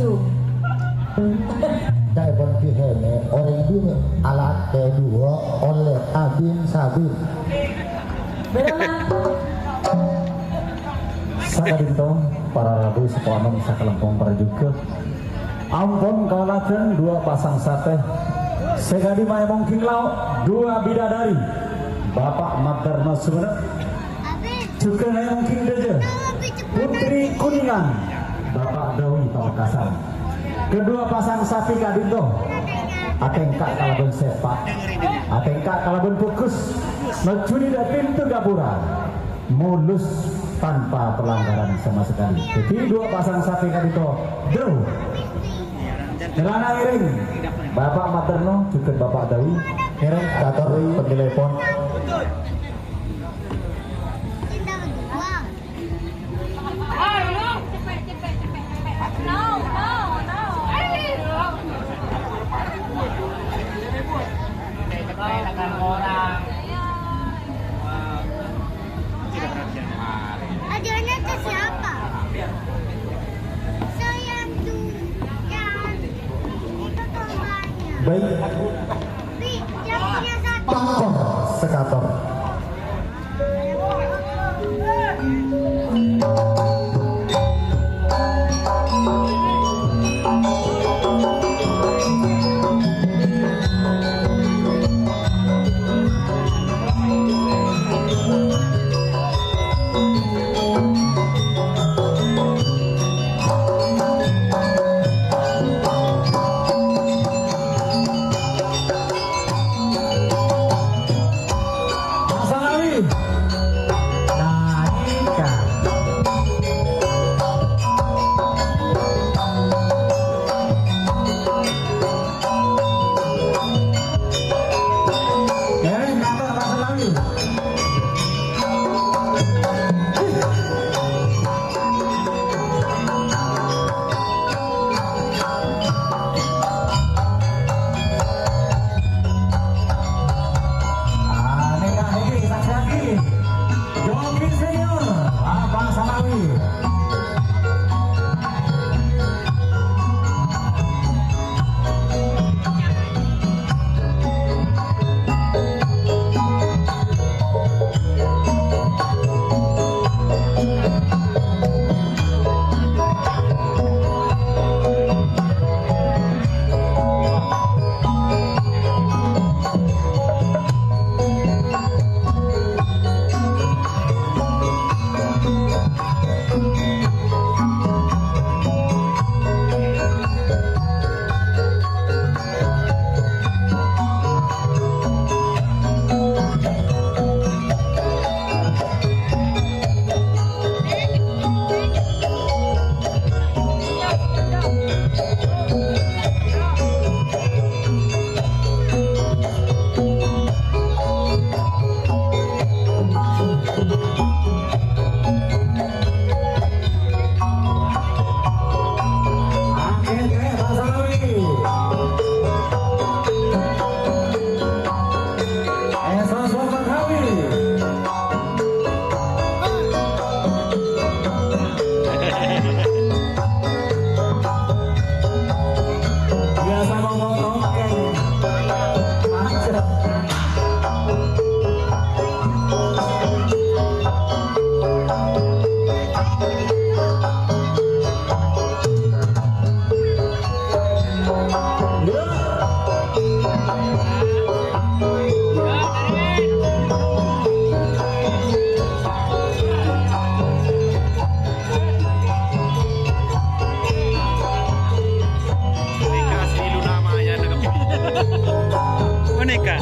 kostum. Kayak berkihene orang ini alat kedua oleh Abin Sabin. Benar. Sakadinto para rabu sepoanom sakelempong para juga. Ampun kalajen dua pasang sate. Segadi mae mungkin lau dua bidadari. Bapak Madarno Sumenep. Juga mae mungkin deje. Putri Kuningan. Bapak Dawi Pamekasan. Kedua pasang sapi kadinto. Atengka kalabun sepak. Atengka kalabun fokus. Mejuni da pintu gapura. Mulus tanpa pelanggaran sama sekali. Jadi dua pasang sapi kadinto draw. Celana iring Bapak Materno juga Bapak Dawi iring kator pentelepon. Ajarnya ke siapa? Saya tuh yang itu tombanya. Baik Yang punya satu. pangkor sekator. Boneka.